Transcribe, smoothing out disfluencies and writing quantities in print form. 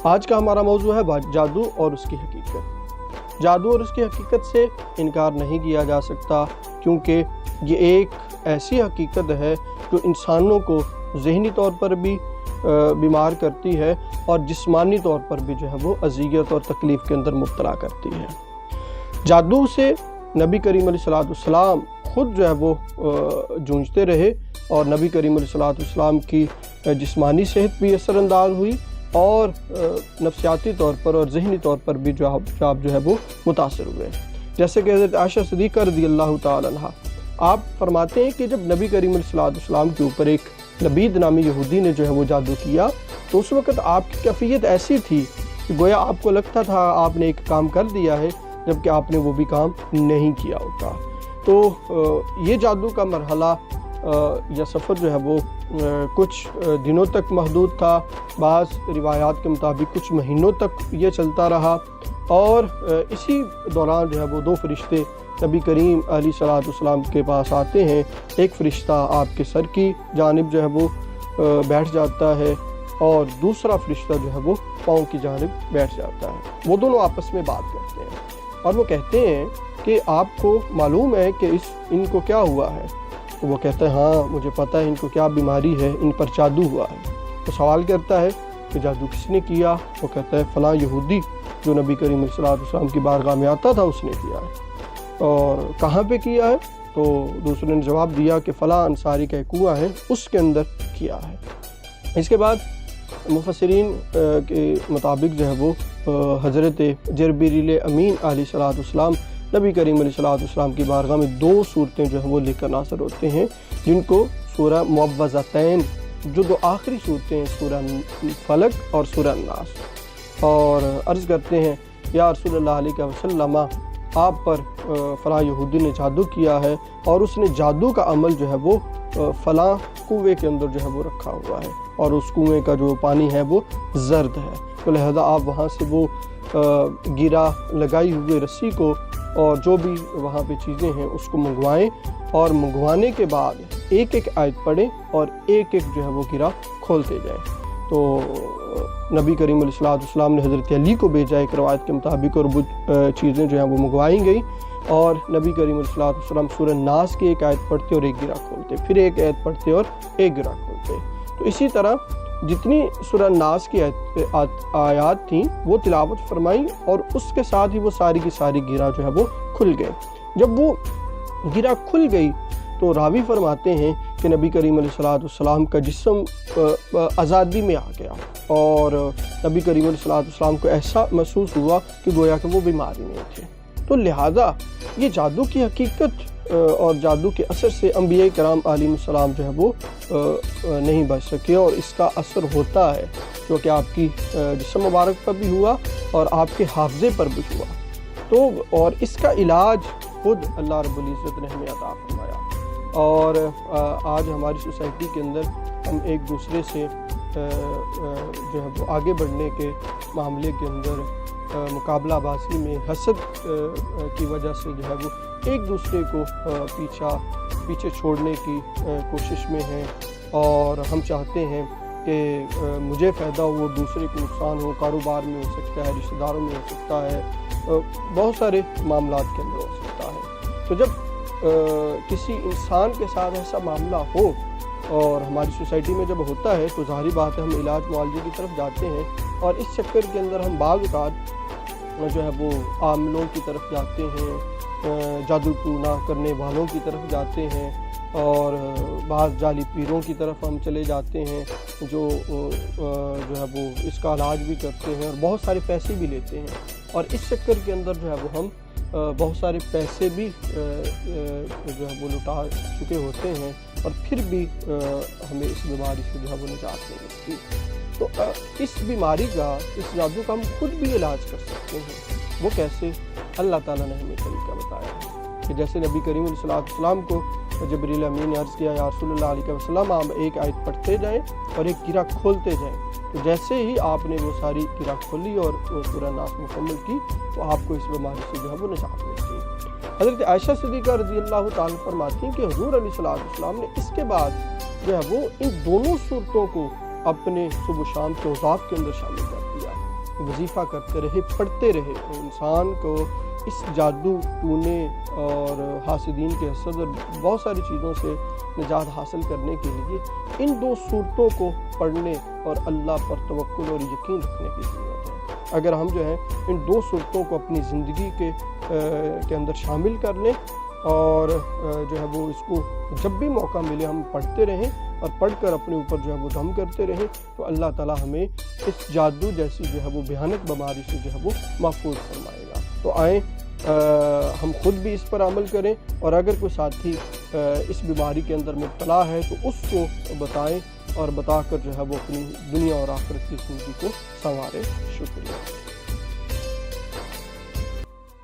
آج کا ہمارا موضوع ہے جادو اور اس کی حقیقت۔ جادو اور اس کی حقیقت سے انکار نہیں کیا جا سکتا، کیونکہ یہ ایک ایسی حقیقت ہے جو انسانوں کو ذہنی طور پر بھی بیمار کرتی ہے اور جسمانی طور پر بھی جو ہے وہ اذیت اور تکلیف کے اندر مبتلا کرتی ہے۔ جادو سے نبی کریم علیہ السلام خود جو ہے وہ جونجتے رہے، اور نبی کریم علیہ السلام کی جسمانی صحت بھی اثر انداز ہوئی، اور نفسیاتی طور پر اور ذہنی طور پر بھی جو ہے وہ متاثر ہوئے۔ جیسے کہ حضرت عائشہ صدیقہ رضی اللہ تعالی عنہ آپ فرماتے ہیں کہ جب نبی کریم علیہ السلام کے اوپر ایک لبید نامی یہودی نے جو ہے وہ جادو کیا، تو اس وقت آپ کی کیفیت ایسی تھی کہ گویا آپ کو لگتا تھا آپ نے ایک کام کر دیا ہے، جبکہ آپ نے وہ بھی کام نہیں کیا ہوتا۔ تو یہ جادو کا مرحلہ یا سفر جو ہے وہ کچھ دنوں تک محدود تھا، بعض روایات کے مطابق کچھ مہینوں تک یہ چلتا رہا، اور اسی دوران جو ہے وہ دو فرشتے نبی کریم علیہ السلام کے پاس آتے ہیں۔ ایک فرشتہ آپ کے سر کی جانب جو ہے وہ بیٹھ جاتا ہے، اور دوسرا فرشتہ جو ہے وہ پاؤں کی جانب بیٹھ جاتا ہے۔ وہ دونوں آپس میں بات کرتے ہیں، اور وہ کہتے ہیں کہ آپ کو معلوم ہے کہ ان کو کیا ہوا ہے؟ تو وہ کہتا ہے ہاں مجھے پتہ ہے ان کو کیا بیماری ہے، ان پر جادو ہوا ہے۔ تو سوال کرتا ہے کہ جادو کس نے کیا؟ وہ کہتا ہے فلاں یہودی جو نبی کریم علیہ السلام کی بارگاہ میں آتا تھا اس نے کیا ہے۔ اور کہاں پہ کیا ہے؟ تو دوسرے نے جواب دیا کہ فلاں انصاری کا ایک کنواں ہے، اس کے اندر کیا ہے۔ اس کے بعد مفسرین کے مطابق جو ہے وہ حضرت جبریل امین علیہ السلام نبی کریم علیہ السلام کی بارگاہ میں دو صورتیں جو ہیں وہ لے کر نازل ہوتے ہیں، جن کو سورہ معوذتین، جو دو آخری صورتیں ہیں، سورہ فلق اور سورہ الناس، اور عرض کرتے ہیں یا رسول اللہ علیہ وسلم آپ پر فلاں یہودی نے جادو کیا ہے، اور اس نے جادو کا عمل جو ہے وہ فلاں کنویں کے اندر جو ہے وہ رکھا ہوا ہے، اور اس کنویں کا جو پانی ہے وہ زرد ہے، تو لہذا آپ وہاں سے وہ گرا لگائی ہوئی رسی کو اور جو بھی وہاں پہ چیزیں ہیں اس کو منگوائیں، اور منگوانے کے بعد ایک ایک آیت پڑھیں اور ایک ایک جو ہے وہ گرا کھولتے جائیں۔ تو نبی کریم علیہ السلام نے حضرت علی کو بھیجا ایک روایت کے مطابق، اور وہ چیزیں جو ہیں وہ منگوائی گئیں، اور نبی کریم علیہ السلام سورہ ناس کی ایک آیت پڑھتے اور ایک گرا کھولتے، پھر ایک آیت پڑھتے اور ایک گرا کھولتے۔ تو اسی طرح جتنی سورہ ناس کی آیات تھیں وہ تلاوت فرمائیں، اور اس کے ساتھ ہی وہ ساری کی ساری گرا جو ہے وہ کھل گئے۔ جب وہ گرا کھل گئی تو راوی فرماتے ہیں کہ نبی کریم علیہ السلام کا جسم آزادی میں آ گیا، اور نبی کریم علیہ السلام کو ایسا محسوس ہوا کہ گویا کہ وہ بیماری میں تھے۔ تو لہٰذا یہ جادو کی حقیقت اور جادو کے اثر سے انبیاء کرام علیہ السلام جو ہے وہ نہیں بچ سکے، اور اس کا اثر ہوتا ہے جو کہ آپ کی جسم مبارک پر بھی ہوا اور آپ کے حافظے پر بھی ہوا۔ تو اور اس کا علاج خود اللہ رب العزت نے ہمیں عطا فرمایا، اور آج ہماری سوسائٹی کے اندر ہم ایک دوسرے سے جو ہے وہ آگے بڑھنے کے معاملے کے اندر مقابلہ بازی میں حسد کی وجہ سے جو ہے وہ ایک دوسرے کو پیچھے چھوڑنے کی کوشش میں ہیں، اور ہم چاہتے ہیں کہ مجھے فائدہ ہو، دوسرے کو نقصان ہو، کاروبار میں ہو سکتا ہے، رشتہ داروں میں ہو سکتا ہے، بہت سارے معاملات کے اندر ہو سکتا ہے۔ تو جب کسی انسان کے ساتھ ایسا معاملہ ہو اور ہماری سوسائٹی میں جب ہوتا ہے تو ظاہری بات ہے ہم علاج معالجے کی طرف جاتے ہیں، اور اس چکر کے اندر ہم بعض اوقات جو ہے وہ عاملوں کی طرف جاتے ہیں، جادو ٹونا کرنے والوں کی طرف جاتے ہیں، اور بعض جعلی پیروں کی طرف ہم چلے جاتے ہیں جو ہے وہ اس کا علاج بھی کرتے ہیں اور بہت سارے پیسے بھی لیتے ہیں، اور اس چکر کے اندر جو ہے وہ ہم بہت سارے پیسے بھی جو ہے وہ لٹا چکے ہوتے ہیں، اور پھر بھی ہمیں اس بیماری سے جو ہے وہ نجات نہیں ملتی۔ تو اس بیماری کا، اس جادو کا ہم خود بھی علاج کر سکتے ہیں۔ وہ کیسے؟ اللہ تعالیٰ نے ہمیں طریقہ بتایا ہے کہ جیسے نبی کریم علیہ السلام کو جبریل امین نے عرض کیا یا رسول اللہ علیہ وسلم آپ ایک آیت پڑھتے جائیں اور ایک گرہ کھولتے جائیں، تو جیسے ہی آپ نے وہ ساری گرہ کھولی اور سورہ ناس مکمل کی تو آپ کو اس بیماری سے جو ہے وہ نجات مل گئی۔ حضرت عائشہ صدیقہ رضی اللہ تعالیٰ فرماتی ہیں کہ حضور علیہ السلام نے اس کے بعد جو ہے وہ ان دونوں صورتوں کو اپنے صبح و شام کے وظائف کے اندر شامل کر دیا، وظیفہ کرتے رہے، پڑھتے رہے، انسان کو اس جادو ٹونے اور حاسدین کے حسد اور بہت ساری چیزوں سے نجات حاصل کرنے کے لیے ان 2 صورتوں کو پڑھنے اور اللہ پر توکل اور یقین رکھنے کی ضرورت ہے۔ اگر ہم جو ہے ان 2 صورتوں کو اپنی زندگی کے اندر شامل کر لیں اور جو ہے وہ اس کو جب بھی موقع ملے ہم پڑھتے رہیں اور پڑھ کر اپنے اوپر جو ہے وہ دم کرتے رہیں، تو اللہ تعالیٰ ہمیں اس جادو جیسی جو ہے وہ بھیانک بیماری سے جو ہے وہ محفوظ فرمائے گا۔ تو آئیں ہم خود بھی اس پر عمل کریں، اور اگر کوئی ساتھی اس بیماری کے اندر مبتلا ہے تو اس کو بتائیں اور بتا کر جو ہے وہ اپنی دنیا اور آخرت کی زندگی کو سنوارے۔ شکریہ۔